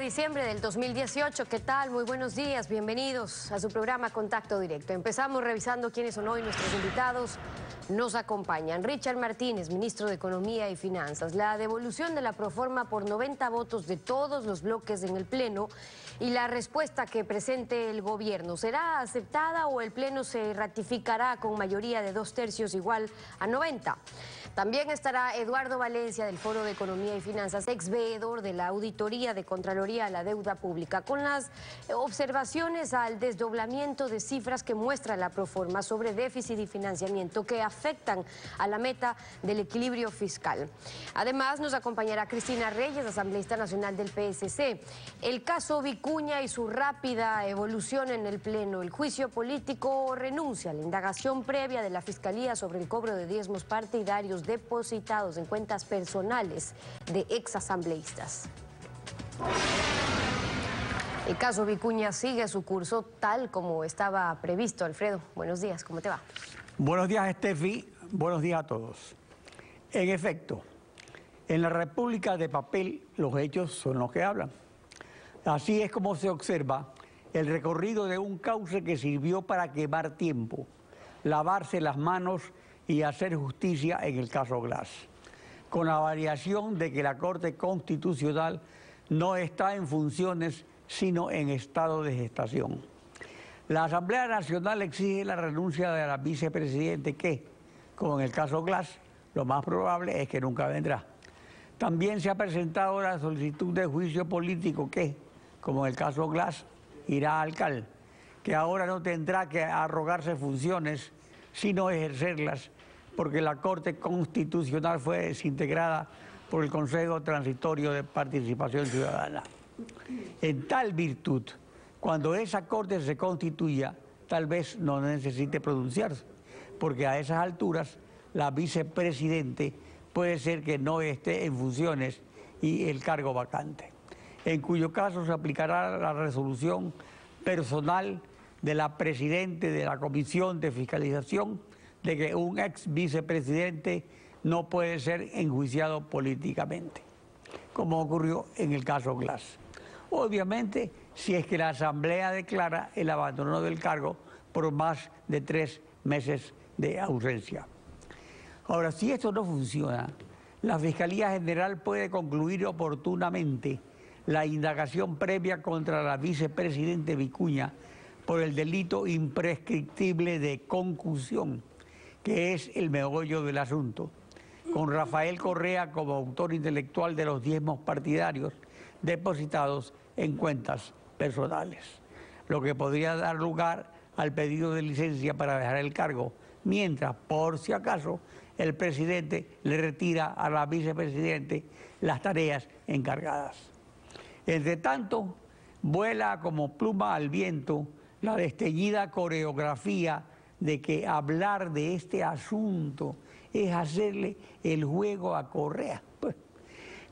diciembre del 2018. ¿Qué tal? Muy buenos días. Bienvenidos a su programa Contacto Directo. Empezamos revisando quiénes son hoy nuestros invitados. Nos acompañan Richard Martínez, ministro de Economía y Finanzas. La devolución de la proforma por 90 votos de todos los bloques en el Pleno y la respuesta que presente el gobierno. ¿Será aceptada o el Pleno se ratificará con mayoría de 2/3 igual a 90? También estará Eduardo Valencia del Foro de Economía y Finanzas, ex veedor de la Auditoría de Contraloría a la Deuda Pública, con las observaciones al desdoblamiento de cifras que muestra la proforma sobre déficit y financiamiento que afectan a la meta del equilibrio fiscal. Además, nos acompañará Cristina Reyes, asambleísta nacional del PSC. El caso Vicuña y su rápida evolución en el Pleno, el juicio político renuncia, la indagación previa de la Fiscalía sobre el cobro de diezmos partidarios depositados en cuentas personales de exasambleístas. El caso Vicuña sigue su curso tal como estaba previsto. Alfredo, buenos días, ¿cómo te va? Buenos días, Estefi. Buenos días a todos. En efecto, en la República de papel los hechos son los que hablan. Así es como se observa el recorrido de un cauce que sirvió para quemar tiempo, lavarse las manos y hacer justicia en el caso Glass, con la variación de que la Corte Constitucional no está en funciones sino en estado de gestación. La Asamblea Nacional exige la renuncia de la vicepresidente que, como en el caso Glass, lo más probable es que nunca vendrá. También se ha presentado la solicitud de juicio político que, como en el caso Glass, irá al CAL, que ahora no tendrá que arrogarse funciones, sino ejercerlas, porque la Corte Constitucional fue desintegrada por el Consejo Transitorio de Participación Ciudadana. En tal virtud, cuando esa Corte se constituya, tal vez no necesite pronunciarse, porque a esas alturas la vicepresidente puede ser que no esté en funciones y el cargo vacante, en cuyo caso se aplicará la resolución personal de la presidente de la Comisión de Fiscalización de que un ex vicepresidente no puede ser enjuiciado políticamente, como ocurrió en el caso Glass. Obviamente, si es que la Asamblea declara el abandono del cargo por más de 3 meses de ausencia. Ahora, si esto no funciona, la Fiscalía General puede concluir oportunamente la indagación previa contra la vicepresidente Vicuña por el delito imprescriptible de concusión, que es el meollo del asunto, con Rafael Correa como autor intelectual de los diezmos partidarios depositados en cuentas personales, lo que podría dar lugar al pedido de licencia para dejar el cargo, mientras, por si acaso, el presidente le retira a la vicepresidente las tareas encargadas. Entre tanto, vuela como pluma al viento la desteñida coreografía de que hablar de este asunto es hacerle el juego a Correa.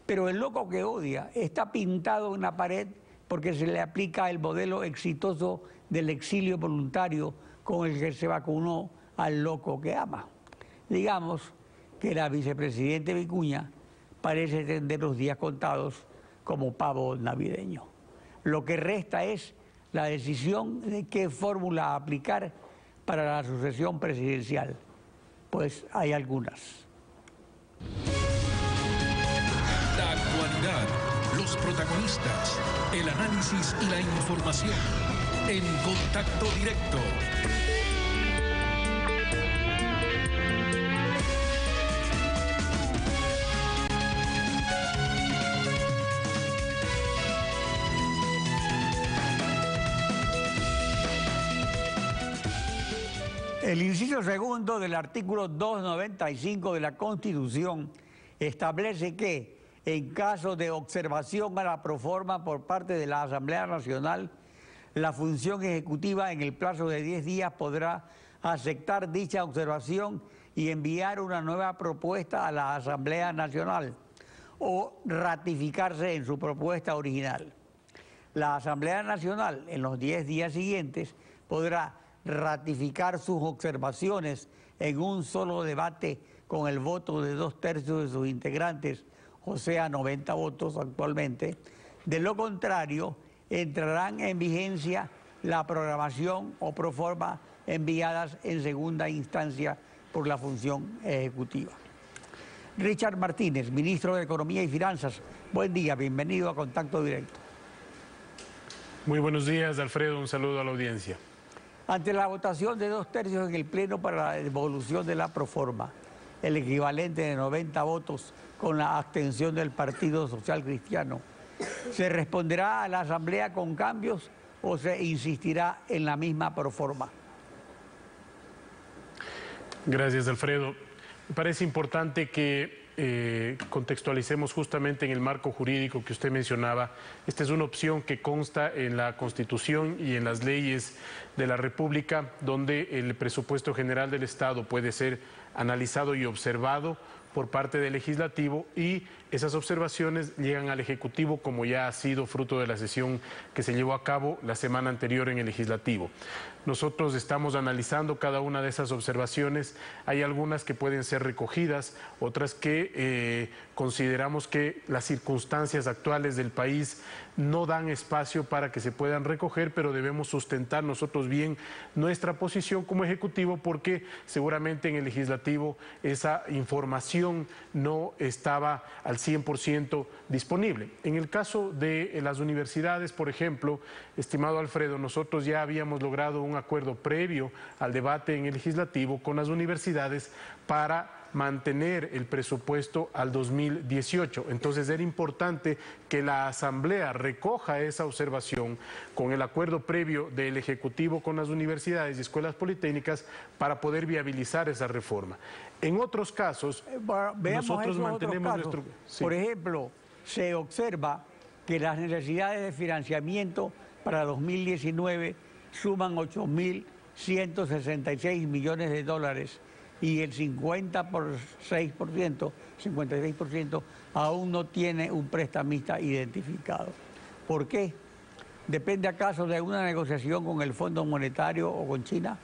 Pero el loco que odia está pintado en la pared porque se le aplica el modelo exitoso del exilio voluntario con el que se vacunó al loco que ama. Digamos que la vicepresidente Vicuña parece tener los días contados como pavo navideño. Lo que resta es la decisión de qué fórmula aplicar para la sucesión presidencial, pues hay algunas. La actualidad, los protagonistas, el análisis y la información en Contacto Directo. El inciso segundo del artículo 295 de la Constitución establece que, en caso de observación a la proforma por parte de la Asamblea Nacional, la función ejecutiva en el plazo de 10 días podrá aceptar dicha observación y enviar una nueva propuesta a la Asamblea Nacional o ratificarse en su propuesta original. La Asamblea Nacional, en los 10 días siguientes, podrá ratificar sus observaciones en un solo debate con el voto de 2/3 de sus integrantes, o sea, 90 votos actualmente, De lo contrario, entrarán en vigencia la programación o proforma enviadas en segunda instancia por la función ejecutiva. Richard Martínez, ministro de Economía y Finanzas. Buen día, bienvenido a Contacto Directo. Muy buenos días, Alfredo. Un saludo a la audiencia. Ante la votación de 2/3 en el Pleno para la devolución de la proforma, el equivalente de 90 votos con la abstención del Partido Social Cristiano, ¿se responderá a la Asamblea con cambios o se insistirá en la misma proforma? Gracias, Alfredo. Me parece importante que contextualicemos justamente en el marco jurídico que usted mencionaba. Esta es una opción que consta en la Constitución y en las leyes de la República, donde el presupuesto general del Estado puede ser analizado y observado por parte del Legislativo, y esas observaciones llegan al Ejecutivo, como ya ha sido fruto de la sesión que se llevó a cabo la semana anterior en el Legislativo. Nosotros estamos analizando cada una de esas observaciones. Hay algunas que pueden ser recogidas, otras que consideramos que las circunstancias actuales del país no dan espacio para que se puedan recoger, pero debemos sustentar nosotros bien nuestra posición como Ejecutivo, porque seguramente en el Legislativo esa información no estaba al 100% disponible. En el caso de las universidades, por ejemplo, estimado Alfredo, nosotros ya habíamos logrado un acuerdo previo al debate en el Legislativo con las universidades para mantener el presupuesto al 2018. Entonces era importante que la Asamblea recoja esa observación con el acuerdo previo del Ejecutivo con las universidades y escuelas politécnicas para poder viabilizar esa reforma. En otros casos, nosotros mantenemos nuestro... Sí. Por ejemplo, se observa que las necesidades de financiamiento para 2019 suman 8.166 millones de dólares y el 56% aún no tiene un prestamista identificado. ¿Por qué? ¿Depende acaso de una negociación con el Fondo Monetario o con China?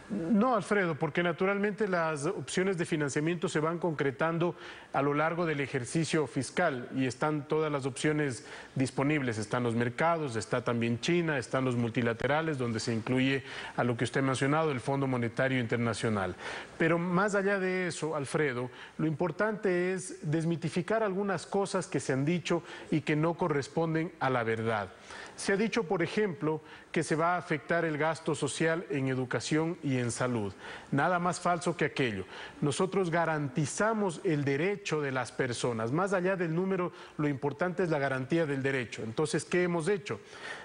No, Alfredo, porque naturalmente las opciones de financiamiento se van concretando a lo largo del ejercicio fiscal y están todas las opciones disponibles. Están los mercados, está también China, están los multilaterales, donde se incluye a lo que usted ha mencionado, el Fondo Monetario Internacional. Pero más allá de eso, Alfredo, lo importante es desmitificar algunas cosas que se han dicho y que no corresponden a la verdad. Se ha dicho, por ejemplo, que se va a afectar el gasto social en educación y en salud. Nada más falso que aquello. Nosotros garantizamos el derecho de las personas. Más allá del número, lo importante es la garantía del derecho. Entonces, ¿qué hemos hecho?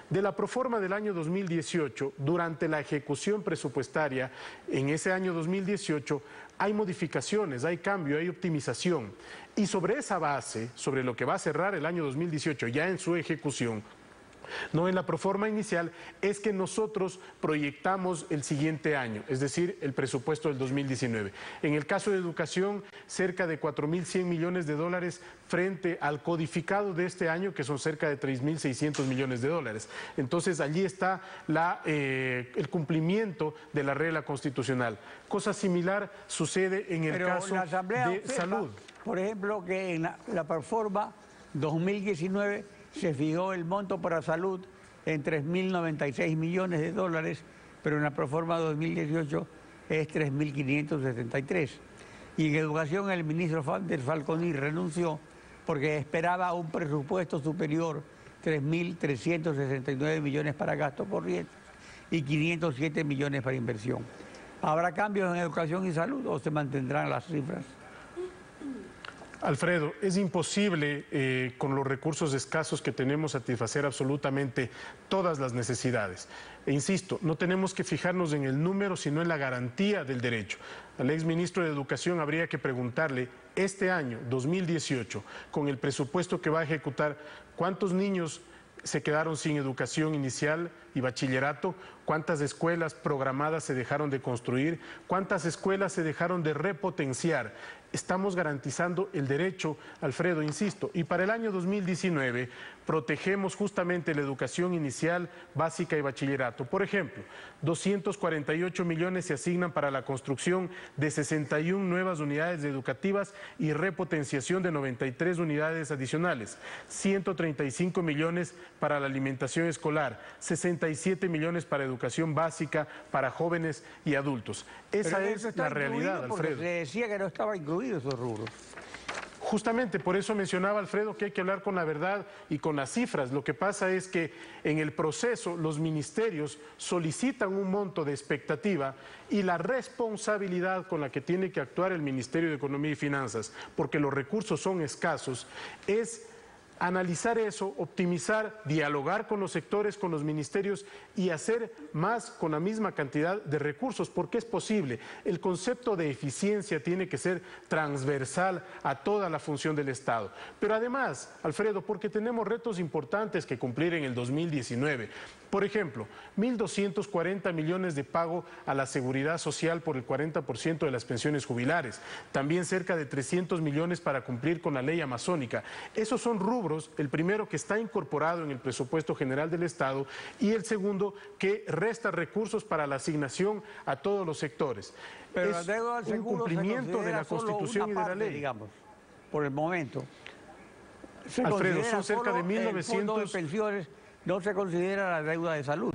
De la proforma del año 2018, durante la ejecución presupuestaria en ese año 2018, hay modificaciones, hay cambio, hay optimización. Y sobre esa base, sobre lo que va a cerrar el año 2018 ya en su ejecución, no en la proforma inicial, es que nosotros proyectamos el siguiente año, es decir, el presupuesto del 2019. En el caso de educación, cerca de 4.100 millones de dólares frente al codificado de este año, que son cerca de 3.600 millones de dólares. Entonces, allí está el cumplimiento de la regla constitucional. Cosa similar sucede en el caso de salud. Por ejemplo, que en la proforma 2019 se fijó el monto para salud en 3.096 millones de dólares, pero en la proforma 2018 es 3.573. Y en educación el ministro Fander Falconi renunció porque esperaba un presupuesto superior, 3.369 millones para gasto corriente y 507 millones para inversión. ¿Habrá cambios en educación y salud o se mantendrán las cifras? Alfredo, es imposible con los recursos escasos que tenemos satisfacer absolutamente todas las necesidades. E insisto, no tenemos que fijarnos en el número, sino en la garantía del derecho. Al exministro de Educación habría que preguntarle, este año, 2018, con el presupuesto que va a ejecutar, ¿cuántos niños se quedaron sin educación inicial y bachillerato? ¿Cuántas escuelas programadas se dejaron de construir? ¿Cuántas escuelas se dejaron de repotenciar? Estamos garantizando el derecho, Alfredo, insisto, y para el año 2019 protegemos justamente la educación inicial, básica y bachillerato. Por ejemplo, 248 millones se asignan para la construcción de 61 nuevas unidades educativas y repotenciación de 93 unidades adicionales, 135 millones para la alimentación escolar, 67 millones para educación básica para jóvenes y adultos. Esa es la realidad, Alfredo. Se decía que no estaba incluido esos rubros. Justamente por eso mencionaba Alfredo que hay que hablar con la verdad y con las cifras. Lo que pasa es que en el proceso los ministerios solicitan un monto de expectativa y la responsabilidad con la que tiene que actuar el Ministerio de Economía y Finanzas, porque los recursos son escasos, es analizar eso, optimizar, dialogar con los sectores, con los ministerios y hacer más con la misma cantidad de recursos, porque es posible. El concepto de eficiencia tiene que ser transversal a toda la función del Estado. Pero además, Alfredo, porque tenemos retos importantes que cumplir en el 2019. Por ejemplo, 1.240 millones de pago a la seguridad social por el 40% de las pensiones jubilares. También cerca de 300 millones para cumplir con la ley amazónica. Esos son rubros, el primero que está incorporado en el presupuesto general del Estado y el segundo que resta recursos para la asignación a todos los sectores. Pero es un cumplimiento de la Constitución y de la ley. Digamos, por el momento. Alfredo, son cerca de 1.900... El fondo de pensiones no se considera la deuda de salud.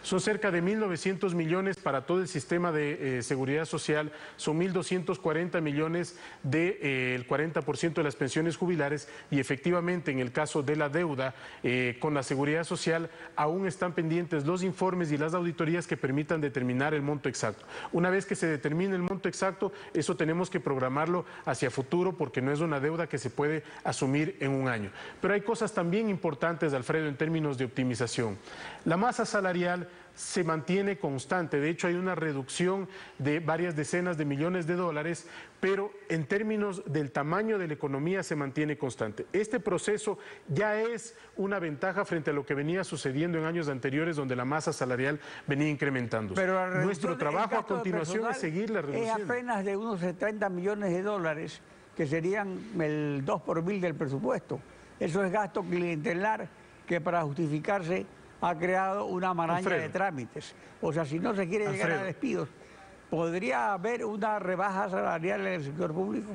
Son cerca de 1.900 millones para todo el sistema de seguridad social, son 1.240 millones del 40% de las pensiones jubilares y efectivamente en el caso de la deuda con la seguridad social aún están pendientes los informes y las auditorías que permitan determinar el monto exacto. Una vez que se determine el monto exacto, eso tenemos que programarlo hacia futuro porque no es una deuda que se puede asumir en un año. Pero hay cosas también importantes, Alfredo, en términos de optimización. La masa salarial se mantiene constante, de hecho hay una reducción de varias decenas de millones de dólares, pero en términos del tamaño de la economía se mantiene constante. Este proceso ya es una ventaja frente a lo que venía sucediendo en años anteriores donde la masa salarial venía incrementando. Pero nuestro trabajo a continuación es seguir la reducción. Es apenas de unos 30 millones de dólares, que serían el 2 por mil del presupuesto. Eso es gasto clientelar que para justificarse ha creado una maraña de trámites. O sea, si no se quiere llegar a despidos, ¿podría haber una rebaja salarial en el sector público?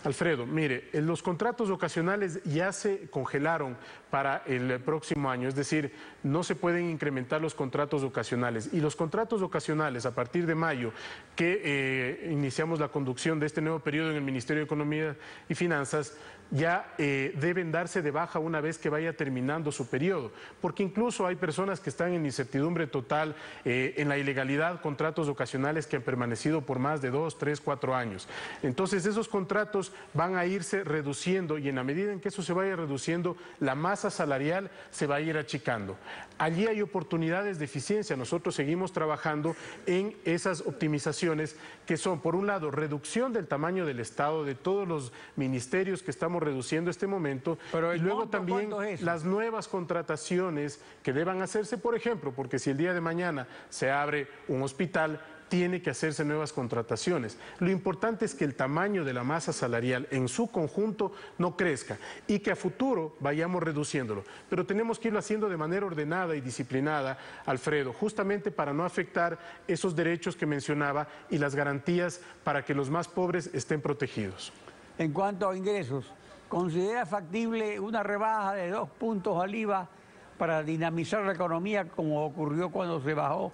Alfredo, mire, los contratos ocasionales ya se congelaron para el próximo año, es decir, no se pueden incrementar los contratos ocasionales. Y los contratos ocasionales, a partir de mayo, que iniciamos la conducción de este nuevo periodo en el Ministerio de Economía y Finanzas, ya deben darse de baja una vez que vaya terminando su periodo, porque incluso hay personas que están en incertidumbre total, en la ilegalidad, contratos ocasionales que han permanecido por más de 2, 3, 4 años. Entonces esos contratos van a irse reduciendo y en la medida en que eso se vaya reduciendo, la masa salarial se va a ir achicando. Allí hay oportunidades de eficiencia, nosotros seguimos trabajando en esas optimizaciones que son, por un lado, reducción del tamaño del Estado, de todos los ministerios que estamos reduciendo este momento, pero y luego también las nuevas contrataciones que deban hacerse, por ejemplo, porque si el día de mañana se abre un hospital, tiene que hacerse nuevas contrataciones. Lo importante es que el tamaño de la masa salarial en su conjunto no crezca y que a futuro vayamos reduciéndolo. Pero tenemos que irlo haciendo de manera ordenada y disciplinada, Alfredo, justamente para no afectar esos derechos que mencionaba y las garantías para que los más pobres estén protegidos. En cuanto a ingresos, ¿considera factible una rebaja de 2 puntos al IVA para dinamizar la economía como ocurrió cuando se bajó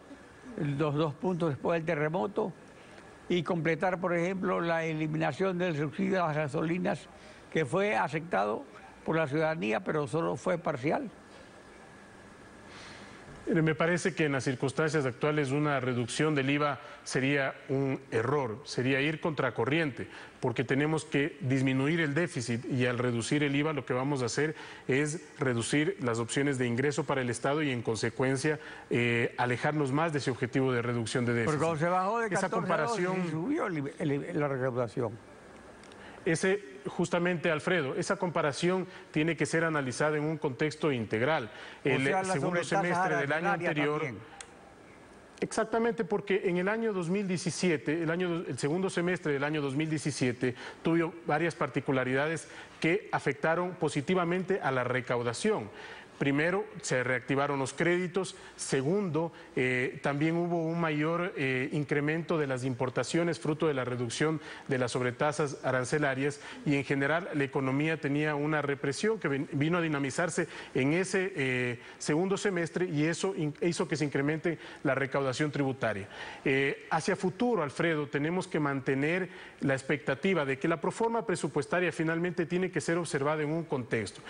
los 2 puntos después del terremoto y completar, por ejemplo, la eliminación del subsidio a las gasolinas que fue aceptado por la ciudadanía, pero solo fue parcial? Me parece que en las circunstancias actuales una reducción del IVA sería un error, sería ir contracorriente, porque tenemos que disminuir el déficit y al reducir el IVA lo que vamos a hacer es reducir las opciones de ingreso para el Estado y en consecuencia alejarnos más de ese objetivo de reducción de déficit. Porque cuando se bajó de 14 esa comparación, a 12, subió la recaudación. Justamente, Alfredo, esa comparación tiene que ser analizada en un contexto integral. El segundo semestre del año anterior, Exactamente, porque en el año 2017, el segundo semestre del año 2017, tuvo varias particularidades que afectaron positivamente a la recaudación. Primero, se reactivaron los créditos. Segundo, también hubo un mayor incremento de las importaciones fruto de la reducción de las sobretasas arancelarias y en general la economía tenía una represión que vino a dinamizarse en ese segundo semestre y eso hizo que se incremente la recaudación tributaria. Hacia futuro, Alfredo, tenemos que mantener la expectativa de que la proforma presupuestaria finalmente tiene que ser observada en un contexto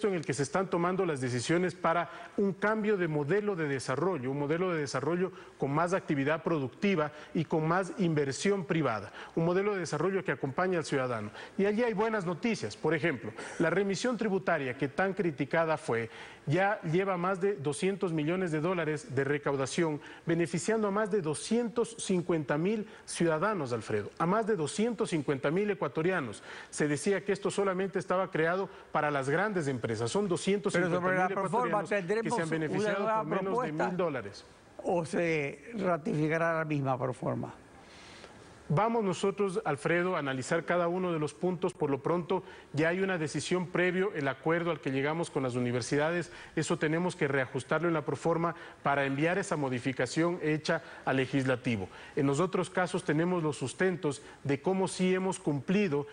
en el que se están tomando las decisiones para un cambio de modelo de desarrollo, un modelo de desarrollo con más actividad productiva y con más inversión privada, un modelo de desarrollo que acompañe al ciudadano. Y allí hay buenas noticias. Por ejemplo, la remisión tributaria que tan criticada fue, ya lleva más de 200 millones de dólares de recaudación, beneficiando a más de 250.000 ciudadanos, Alfredo, a más de 250.000 ecuatorianos. Se decía que esto solamente estaba creado para las grandes empresas, son 250.000 ecuatorianos que se han beneficiado por menos de $1.000. ¿O se ratificará la misma proforma? Vamos nosotros, Alfredo, a analizar cada uno de los puntos. Por lo pronto ya hay una decisión previo, el acuerdo al que llegamos con las universidades. Eso tenemos que reajustarlo en la proforma para enviar esa modificación hecha al legislativo. En los otros casos tenemos los sustentos de cómo sí hemos cumplido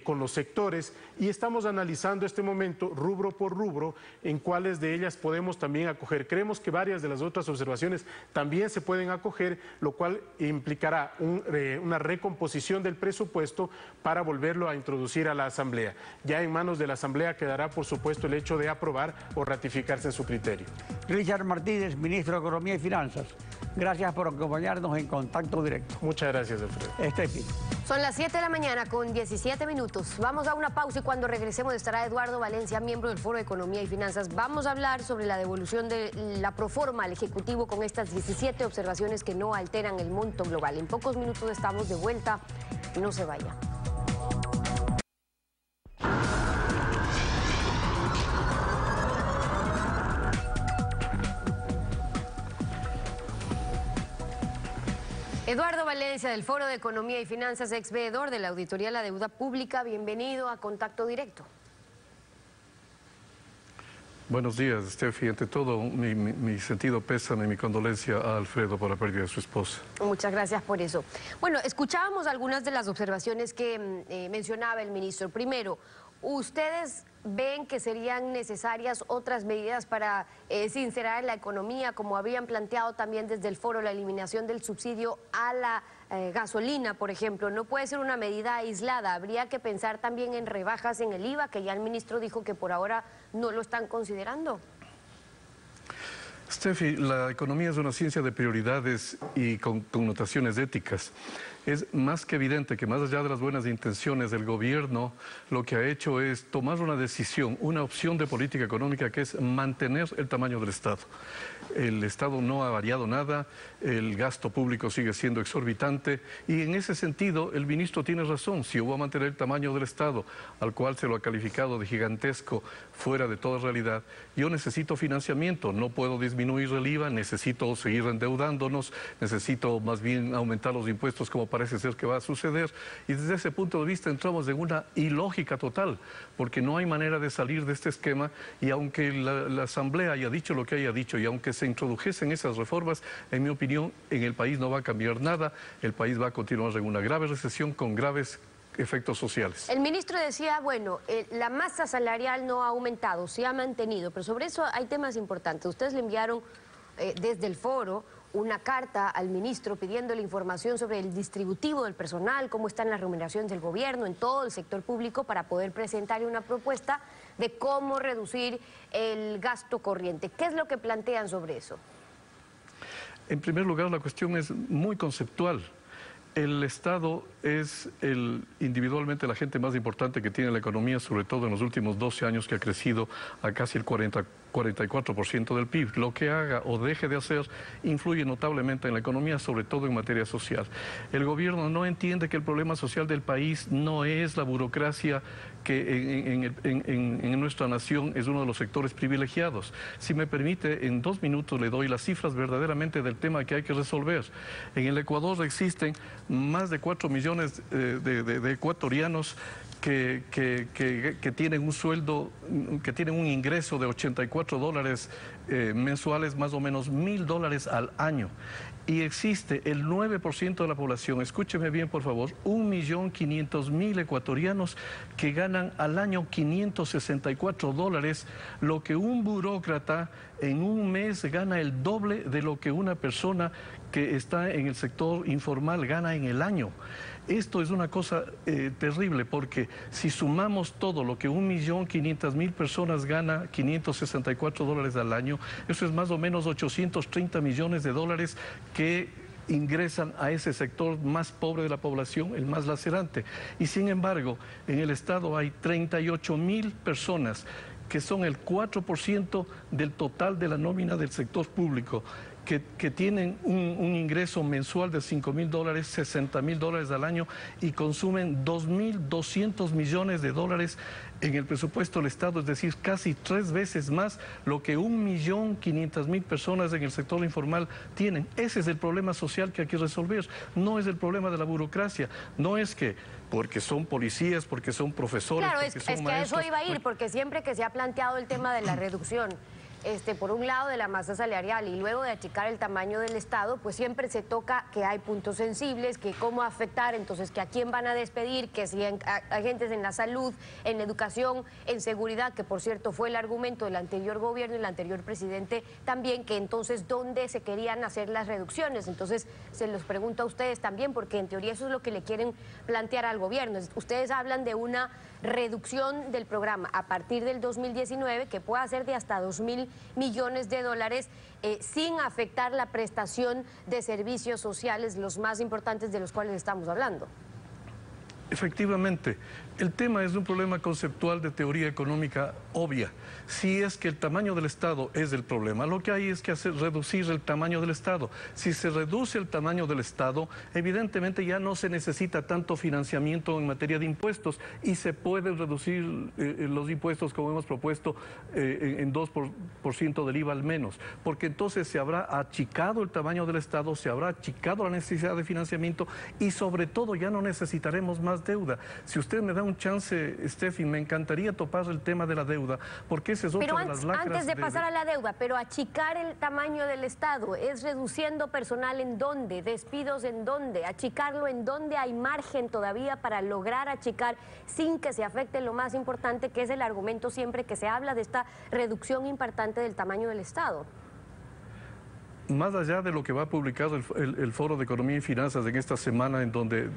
con los sectores y estamos analizando este momento rubro por rubro en cuáles de ellas podemos también acoger. Creemos que varias de las otras observaciones también se pueden acoger, lo cual implicará una recomposición del presupuesto para volverlo a introducir a la Asamblea. Ya en manos de la Asamblea quedará, por supuesto, el hecho de aprobar o ratificarse en su criterio. Richard Martínez, ministro de Economía y Finanzas, gracias por acompañarnos en Contacto Directo. Muchas gracias, Alfredo. Son las 7 de la mañana con 17 minutos. Vamos a una pausa y cuando regresemos estará Eduardo Valencia, miembro del Foro de Economía y Finanzas. Vamos a hablar sobre la devolución de la proforma al Ejecutivo con estas 17 observaciones que no alteran el monto global. En pocos minutos estamos de vuelta. No se vaya. Eduardo Valencia, del Foro de Economía y Finanzas, ex veedor de la Auditoría de la Deuda Pública. Bienvenido a Contacto Directo. Buenos días, Steffi. Ante todo, mi sentido pésame y mi condolencia a Alfredo por la pérdida de su esposa. Muchas gracias por eso. Bueno, escuchábamos algunas de las observaciones que mencionaba el ministro. Primero, ¿ustedes ven que serían necesarias otras medidas para sincerar la economía, como habían planteado también desde el foro, la eliminación del subsidio a la gasolina, por ejemplo? No puede ser una medida aislada, habría que pensar también en rebajas en el IVA, que ya el ministro dijo que por ahora no lo están considerando. Steffi, la economía es una ciencia de prioridades y con connotaciones éticas. Es más que evidente que más allá de las buenas intenciones del gobierno, lo que ha hecho es tomar una decisión, una opción de política económica que es mantener el tamaño del Estado. El Estado no ha variado nada, el gasto público sigue siendo exorbitante y en ese sentido el ministro tiene razón. Si hubo a mantener el tamaño del Estado, al cual se lo ha calificado de gigantesco, fuera de toda realidad, yo necesito financiamiento, no puedo disminuir el IVA, necesito seguir endeudándonos, necesito más bien aumentar los impuestos como parece ser que va a suceder, y desde ese punto de vista entramos en una ilógica total, porque no hay manera de salir de este esquema, y aunque la Asamblea haya dicho lo que haya dicho, y aunque se introdujesen esas reformas, en mi opinión, en el país no va a cambiar nada, el país va a continuar en una grave recesión con graves efectos sociales. El ministro decía, bueno, la masa salarial no ha aumentado, se ha mantenido, pero sobre eso hay temas importantes. Ustedes le enviaron desde el foro una carta al ministro pidiéndole información sobre el distributivo del personal, cómo están las remuneraciones del gobierno en todo el sector público para poder presentarle una propuesta de cómo reducir el gasto corriente. ¿Qué es lo que plantean sobre eso? En primer lugar, la cuestión es muy conceptual. El Estado es individualmente el agente más importante que tiene la economía, sobre todo en los últimos 12 años, que ha crecido a casi el 44% del PIB. Lo que haga o deje de hacer influye notablemente en la economía, sobre todo en materia social. El gobierno no entiende que el problema social del país no es la burocracia que en nuestra nación es uno de los sectores privilegiados. Si me permite, en 2 minutos le doy las cifras verdaderamente del tema que hay que resolver. En el Ecuador existen más de 4 millones de ecuatorianos que tienen un sueldo, que tienen un ingreso de $84 mensuales, más o menos $1.000 al año. Y existe el 9% de la población, escúcheme bien por favor, 1.500.000 ecuatorianos que ganan al año $564, lo que un burócrata en un mes gana el doble de lo que una persona que está en el sector informal gana en el año. Esto es una cosa terrible, porque si sumamos todo lo que 1.500.000 personas gana, $564 al año, eso es más o menos 830 millones de dólares que ingresan a ese sector más pobre de la población, el más lacerante. Y sin embargo, en el Estado hay 38.000 personas, que son el 4% del total de la nómina del sector público, que tienen un ingreso mensual de $5.000, $60.000 al año, y consumen 2.200 millones de dólares en el presupuesto del Estado, es decir, casi 3 veces más lo que 1.500.000 personas en el sector informal tienen. Ese es el problema social que hay que resolver, no es el problema de la burocracia, no es que porque son policías, porque son profesores, claro, porque es que a eso iba a ir, porque siempre que se ha planteado el tema de la reducción, por un lado de la masa salarial y luego de achicar el tamaño del Estado, pues siempre se toca que hay puntos sensibles, que cómo afectar, entonces que a quién van a despedir, que si agentes en la salud, en la educación, en seguridad, que por cierto fue el argumento del anterior gobierno y el anterior presidente también, que entonces dónde se querían hacer las reducciones. Entonces se los pregunto a ustedes también, porque en teoría eso es lo que le quieren plantear al gobierno. Ustedes hablan de una reducción del programa a partir del 2019 que pueda ser de hasta 2.000 millones de dólares sin afectar la prestación de servicios sociales, los más importantes de los cuales estamos hablando. Efectivamente, el tema es un problema conceptual de teoría económica obvia. Si es que el tamaño del Estado es el problema, lo que hay es que reducir el tamaño del Estado. Si se reduce el tamaño del Estado, evidentemente ya no se necesita tanto financiamiento en materia de impuestos y se pueden reducir los impuestos, como hemos propuesto, en 2% del IVA al menos, porque entonces se habrá achicado el tamaño del Estado, se habrá achicado la necesidad de financiamiento y sobre todo ya no necesitaremos más deuda. Si usted me da un chance, Steffi, me encantaría topar el tema de la deuda, porque ese es otro de las lacras. Antes de pasar a la deuda, pero achicar el tamaño del Estado, ¿es reduciendo personal en dónde? ¿Despidos en dónde? ¿Achicarlo en dónde hay margen todavía para lograr achicar sin que se afecte lo más importante, que es el argumento siempre que se habla de esta reducción importante del tamaño del Estado? Más allá de lo que va a publicar el Foro de Economía y Finanzas en esta semana, en donde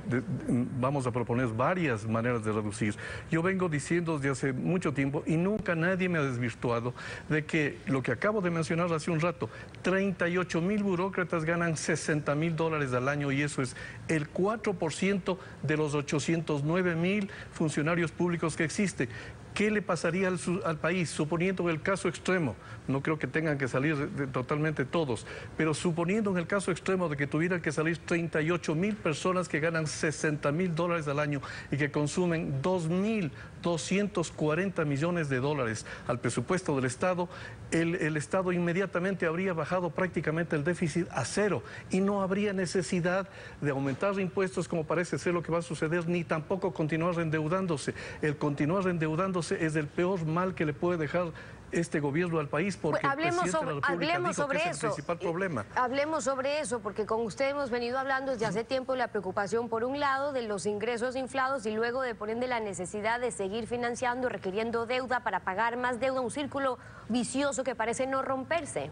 vamos a proponer varias maneras de reducir, yo vengo diciendo desde hace mucho tiempo y nunca nadie me ha desvirtuado de que lo que acabo de mencionar hace un rato, 38.000 burócratas ganan $60.000 al año, y eso es el 4% de los 809.000 funcionarios públicos que existen. ¿Qué le pasaría al país, suponiendo el caso extremo? No creo que tengan que salir totalmente todos, pero suponiendo en el caso extremo de que tuvieran que salir 38.000 personas que ganan $60.000 al año y que consumen 2.240 millones de dólares al presupuesto del Estado, el Estado inmediatamente habría bajado prácticamente el déficit a cero y no habría necesidad de aumentar impuestos, como parece ser lo que va a suceder, ni tampoco continuar endeudándose. El continuar endeudándose es el peor mal que le puede dejar este gobierno al país, porque el presidente de la República dijo que es el principal problema. Hablemos sobre eso, porque con usted hemos venido hablando desde hace tiempo la preocupación, por un lado, de los ingresos inflados y luego de por ende la necesidad de seguir financiando, requiriendo deuda para pagar más deuda, un círculo vicioso que parece no romperse.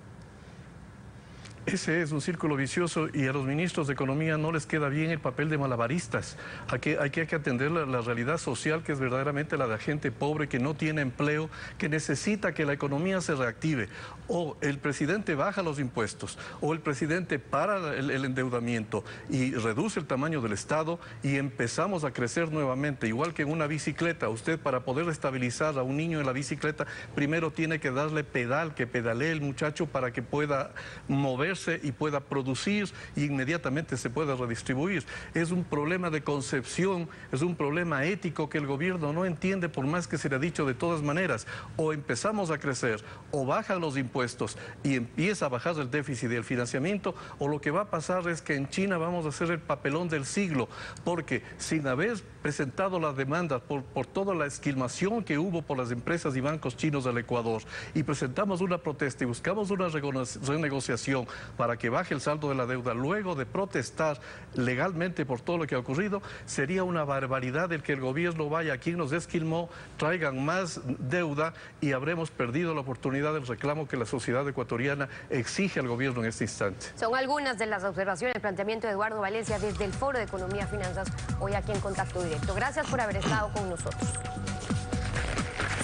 Ese es un círculo vicioso y a los ministros de Economía no les queda bien el papel de malabaristas. Hay que atender la realidad social, que es verdaderamente la de la gente pobre que no tiene empleo, que necesita que la economía se reactive. O el presidente baja los impuestos, o el presidente para el endeudamiento y reduce el tamaño del Estado y empezamos a crecer nuevamente. Igual que en una bicicleta, usted para poder estabilizar a un niño en la bicicleta, primero tiene que darle pedal, que pedalee el muchacho para que pueda mover y pueda producir y inmediatamente se pueda redistribuir. Es un problema de concepción, es un problema ético que el gobierno no entiende, por más que se le ha dicho de todas maneras. O empezamos a crecer, o bajan los impuestos y empieza a bajar el déficit y el financiamiento, o lo que va a pasar es que en China vamos a hacer el papelón del siglo, porque sin haber presentado las demandas por toda la esquilmación que hubo por las empresas y bancos chinos del Ecuador, y presentamos una protesta y buscamos una renegociación para que baje el saldo de la deuda, luego de protestar legalmente por todo lo que ha ocurrido, sería una barbaridad el que el gobierno vaya a quien nos esquilmó, traigan más deuda y habremos perdido la oportunidad del reclamo que la sociedad ecuatoriana exige al gobierno en este instante. Son algunas de las observaciones, el planteamiento de Eduardo Valencia desde el Foro de Economía y Finanzas, hoy aquí en Contacto Directo. Gracias por haber estado con nosotros.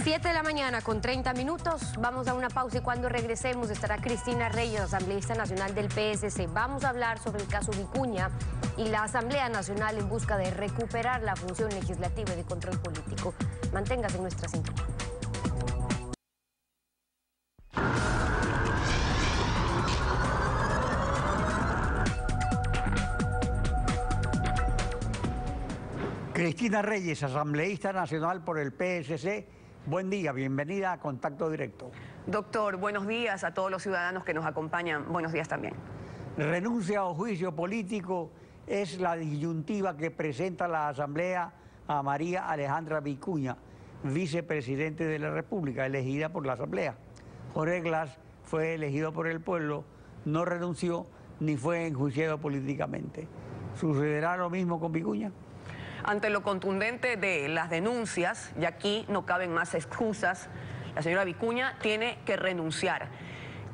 7 de la mañana con 30 minutos, vamos a una pausa y cuando regresemos estará Cristina Reyes, asambleísta nacional del PSC. Vamos a hablar sobre el caso Vicuña y la Asamblea Nacional en busca de recuperar la función legislativa y de control político. Manténgase en nuestra sintonía. Cristina Reyes, asambleísta nacional por el PSC. Buen día, bienvenida a Contacto Directo. Doctor, buenos días a todos los ciudadanos que nos acompañan. Buenos días también. Renuncia o juicio político es la disyuntiva que presenta la Asamblea a María Alejandra Vicuña, vicepresidente de la República, elegida por la Asamblea. Jorge Glass fue elegido por el pueblo, no renunció ni fue enjuiciado políticamente. ¿Sucederá lo mismo con Vicuña? Ante lo contundente de las denuncias, y aquí no caben más excusas, la señora Vicuña tiene que renunciar.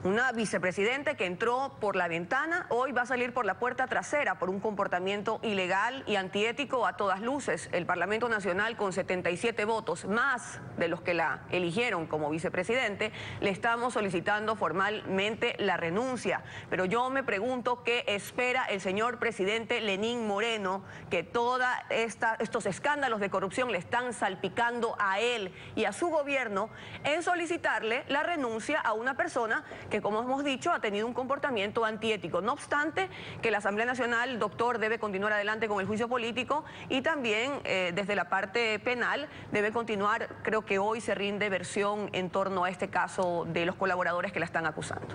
Una vicepresidente que entró por la ventana, hoy va a salir por la puerta trasera por un comportamiento ilegal y antiético a todas luces. El Parlamento Nacional, con 77 votos, más de los que la eligieron como vicepresidente, le estamos solicitando formalmente la renuncia. Pero yo me pregunto qué espera el señor presidente Lenín Moreno, que todos estos escándalos de corrupción le están salpicando a él y a su gobierno, en solicitarle la renuncia a una persona que, como hemos dicho, ha tenido un comportamiento antiético. No obstante, que la Asamblea Nacional, doctor, debe continuar adelante con el juicio político y también desde la parte penal debe continuar. Creo que hoy se rinde versión en torno a este caso de los colaboradores que la están acusando.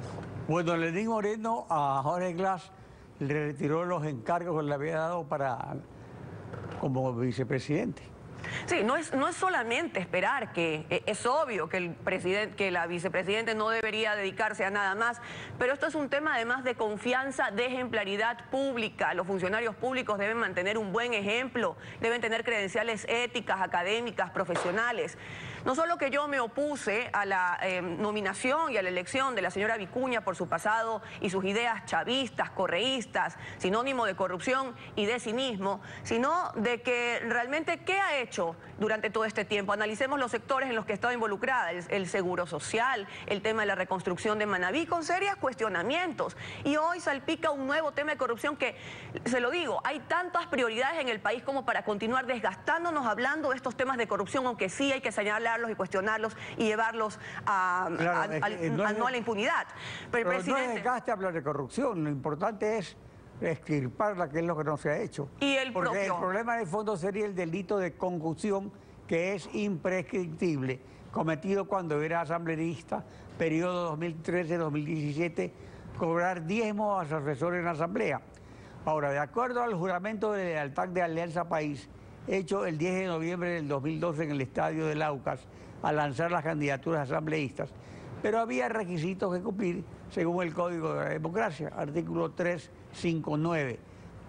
Bueno, Lenín Moreno a Jorge Glass le retiró los encargos que le había dado como vicepresidente. Sí, no es solamente esperar, que es obvio que la vicepresidente no debería dedicarse a nada más, pero esto es un tema además de confianza, de ejemplaridad pública. Los funcionarios públicos deben mantener un buen ejemplo, deben tener credenciales éticas, académicas, profesionales. No solo que yo me opuse a la nominación y a la elección de la señora Vicuña por su pasado y sus ideas chavistas, correístas, sinónimo de corrupción y de cinismo, sino de que realmente ¿qué ha hecho durante todo este tiempo? Analicemos los sectores en los que estaba involucrada, el seguro social, el tema de la reconstrucción de Manabí, con serios cuestionamientos. Y hoy salpica un nuevo tema de corrupción que, se lo digo, hay tantas prioridades en el país como para continuar desgastándonos hablando de estos temas de corrupción, aunque sí hay que señalarlos y cuestionarlos y llevarlos a la impunidad. Pero no es desgaste hablar de corrupción, lo importante es extirparla, que es lo que no se ha hecho. Porque el problema de fondo sería el delito de concusión, que es imprescriptible, cometido cuando era asambleísta, periodo 2013-2017, cobrar diezmo a sus asesores en la Asamblea. Ahora, de acuerdo al juramento de lealtad de Alianza País, hecho el 10 de noviembre del 2012 en el estadio de Laucas, a lanzar las candidaturas asambleístas, pero había requisitos que cumplir según el Código de la Democracia, artículo 359,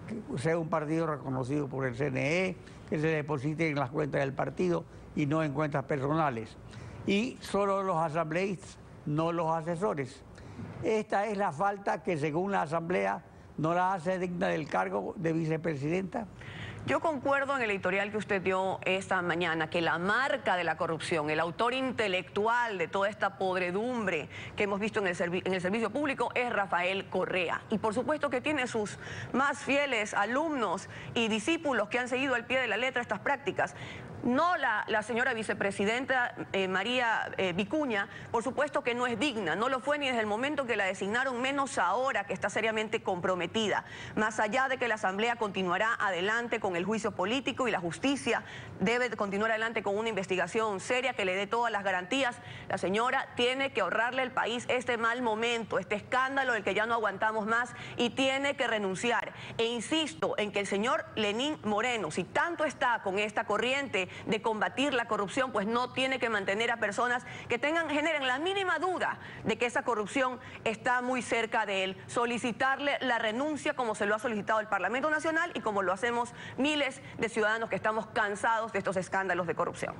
que sea un partido reconocido por el CNE, que se deposite en las cuentas del partido y no en cuentas personales. Y solo los asambleístas, no los asesores. Esta es la falta que según la Asamblea no la hace digna del cargo de vicepresidenta. Yo concuerdo en el editorial que usted dio esta mañana, que la marca de la corrupción, el autor intelectual de toda esta podredumbre que hemos visto en el servicio público es Rafael Correa. Y por supuesto que tiene sus más fieles alumnos y discípulos que han seguido al pie de la letra estas prácticas. No la señora vicepresidenta María Vicuña, por supuesto que no es digna, no lo fue ni desde el momento que la designaron, menos ahora que está seriamente comprometida. Más allá de que la Asamblea continuará adelante con el juicio político y la justicia debe continuar adelante con una investigación seria que le dé todas las garantías, la señora tiene que ahorrarle al país este mal momento, este escándalo del que ya no aguantamos más y tiene que renunciar. E insisto en que el señor Lenín Moreno, si tanto está con esta corriente de combatir la corrupción, pues no tiene que mantener a personas que generen la mínima duda de que esa corrupción está muy cerca de él. Solicitarle la renuncia como se lo ha solicitado el Parlamento Nacional y como lo hacemos miles de ciudadanos que estamos cansados de estos escándalos de corrupción.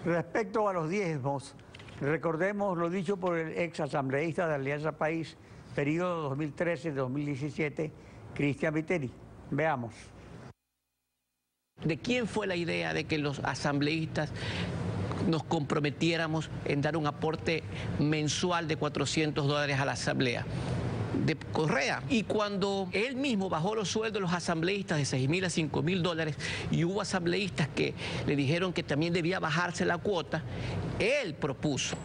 Respecto a los diezmos, recordemos lo dicho por el ex asambleísta de Alianza País, periodo 2013-2017, Cristian Viteri. Veamos. ¿De quién fue la idea de que los asambleístas nos comprometiéramos en dar un aporte mensual de $400 a la asamblea? De Correa. Y cuando él mismo bajó los sueldos de los asambleístas de $6.000 a $5.000 y hubo asambleístas que le dijeron que también debía bajarse la cuota, él propuso,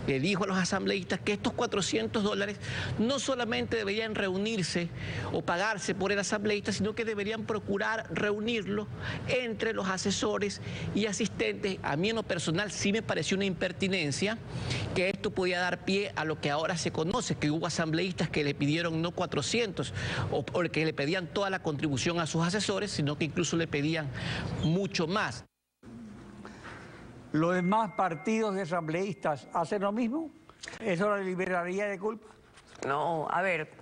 le dijo a los asambleístas que estos $400 no solamente deberían reunirse o pagarse por el asambleísta, sino que deberían procurar reunirlo entre los asesores y asistentes. A mí en lo personal sí me pareció una impertinencia que esto podía dar pie a lo que ahora se conoce, que hubo asambleístas que le pidieron no 400 o que le pedían toda la contribución a sus asesores, sino que incluso le pedían mucho más. ¿Los demás partidos de asambleístas hacen lo mismo? ¿Eso la liberaría de culpa? No, a ver,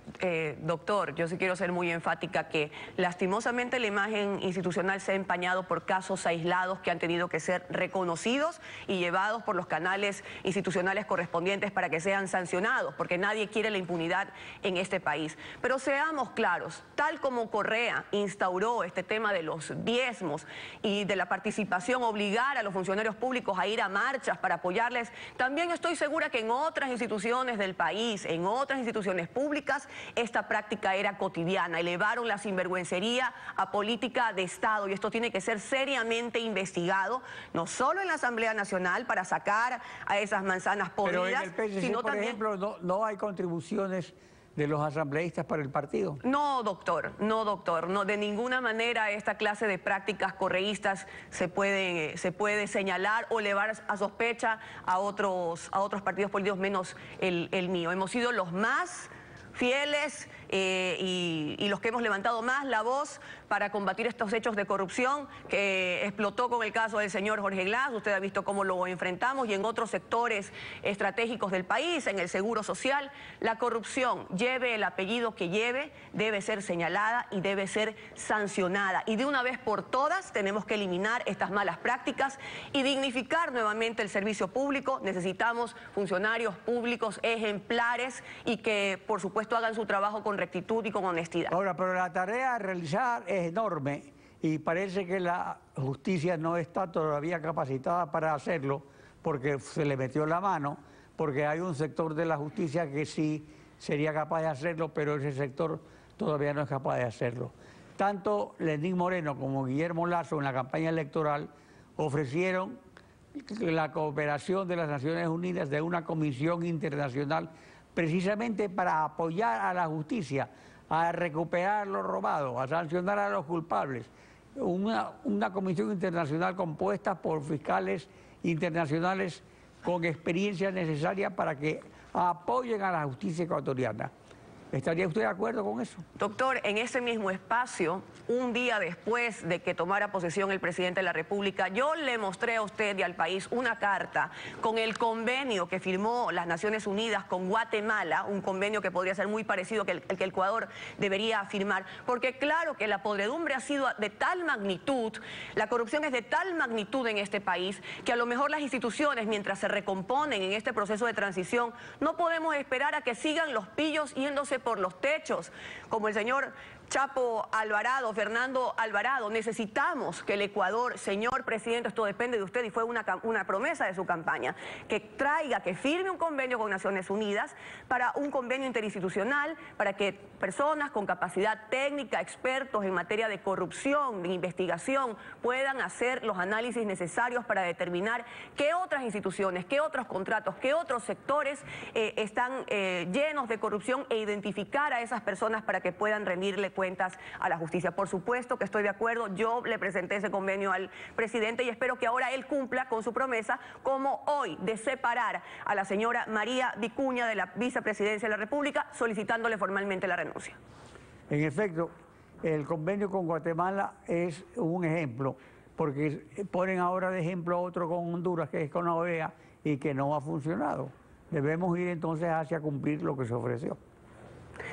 doctor, yo sí quiero ser muy enfática que lastimosamente la imagen institucional se ha empañado por casos aislados que han tenido que ser reconocidos y llevados por los canales institucionales correspondientes para que sean sancionados, porque nadie quiere la impunidad en este país. Pero seamos claros, tal como Correa instauró este tema de los diezmos y de la participación, obligar a los funcionarios públicos a ir a marchas para apoyarles, también estoy segura que en otras instituciones del país, en otras instituciones públicas, esta práctica era cotidiana. Elevaron la sinvergüencería a política de Estado y esto tiene que ser seriamente investigado, no solo en la Asamblea Nacional para sacar a esas manzanas podridas, pero en el PSC, sino por también... ejemplo, no hay contribuciones de los asambleístas para el partido. No, doctor, no, de ninguna manera esta clase de prácticas correístas se puede señalar o elevar a sospecha a otros partidos políticos menos el mío. Hemos sido los más fieles y los que hemos levantado más la voz para combatir estos hechos de corrupción que explotó con el caso del señor Jorge Glass. Usted ha visto cómo lo enfrentamos y en otros sectores estratégicos del país, en el seguro social. La corrupción, lleve el apellido que lleve, debe ser señalada y debe ser sancionada. Y de una vez por todas tenemos que eliminar estas malas prácticas y dignificar nuevamente el servicio público. Necesitamos funcionarios públicos ejemplares y que, por supuesto, hagan su trabajo con rectitud y con honestidad. Ahora, pero la tarea a realizar es enorme y parece que la justicia no está todavía capacitada para hacerlo porque se le metió la mano, porque hay un sector de la justicia que sí sería capaz de hacerlo, pero ese sector todavía no es capaz de hacerlo. Tanto Lenín Moreno como Guillermo Lasso en la campaña electoral ofrecieron la cooperación de las Naciones Unidas de una comisión internacional precisamente para apoyar a la justicia, a recuperar lo robado, a sancionar a los culpables. Una comisión internacional compuesta por fiscales internacionales con experiencia necesaria para que apoyen a la justicia ecuatoriana. ¿Estaría usted de acuerdo con eso? Doctor, en ese mismo espacio, un día después de que tomara posesión el presidente de la República, yo le mostré a usted y al país una carta con el convenio que firmó las Naciones Unidas con Guatemala, un convenio que podría ser muy parecido que el que el Ecuador debería firmar, porque claro que la podredumbre ha sido de tal magnitud, la corrupción es de tal magnitud en este país, que a lo mejor las instituciones, mientras se recomponen en este proceso de transición, no podemos esperar a que sigan los pillos yéndose por los techos, como el señor Chapo Alvarado, Fernando Alvarado. Necesitamos que el Ecuador, señor presidente, esto depende de usted y fue una promesa de su campaña, que traiga, que firme un convenio con Naciones Unidas para un convenio interinstitucional para que personas con capacidad técnica, expertos en materia de corrupción, de investigación, puedan hacer los análisis necesarios para determinar qué otras instituciones, qué otros contratos, qué otros sectores están llenos de corrupción e identificar a esas personas para que puedan rendirle cuentas a la justicia. Por supuesto que estoy de acuerdo, yo le presenté ese convenio al presidente y espero que ahora él cumpla con su promesa, como hoy, de separar a la señora María Vicuña de la vicepresidencia de la República, solicitándole formalmente la renuncia. En efecto, el convenio con Guatemala es un ejemplo, porque ponen ahora de ejemplo a otro con Honduras, que es con la OEA, y que no ha funcionado. Debemos ir entonces hacia cumplir lo que se ofreció.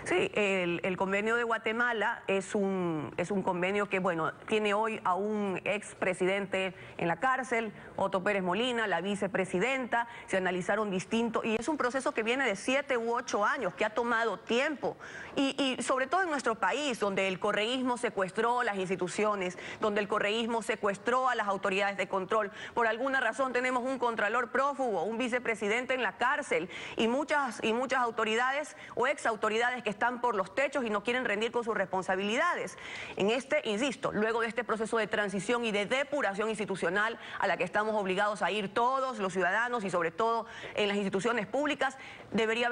Sí, el convenio de Guatemala es un convenio que, bueno, tiene hoy a un expresidente en la cárcel, Otto Pérez Molina, la vicepresidenta, se analizaron distintos, y es un proceso que viene de 7 u 8 años, que ha tomado tiempo, y sobre todo en nuestro país, donde el correísmo secuestró las instituciones, donde el correísmo secuestró a las autoridades de control. Por alguna razón tenemos un contralor prófugo, un vicepresidente en la cárcel, y muchas autoridades o exautoridades que están por los techos y no quieren rendir con sus responsabilidades. Insisto, luego de este proceso de transición y de depuración institucional a la que estamos obligados a ir todos los ciudadanos y sobre todo en las instituciones públicas, debería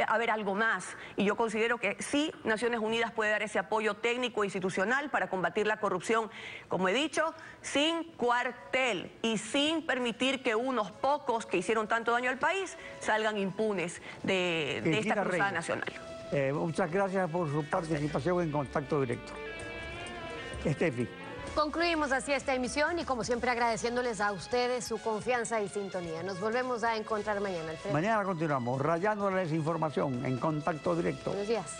haber algo más. Y yo considero que sí, Naciones Unidas puede dar ese apoyo técnico e institucional para combatir la corrupción, como he dicho, sin cuartel y sin permitir que unos pocos que hicieron tanto daño al país salgan impunes de esta cruzada nacional. Muchas gracias por su participación en Contacto Directo. Estefi. Concluimos así esta emisión y como siempre agradeciéndoles a ustedes su confianza y sintonía. Nos volvemos a encontrar mañana, Alfredo. Mañana continuamos rayándoles información en Contacto Directo. Buenos días.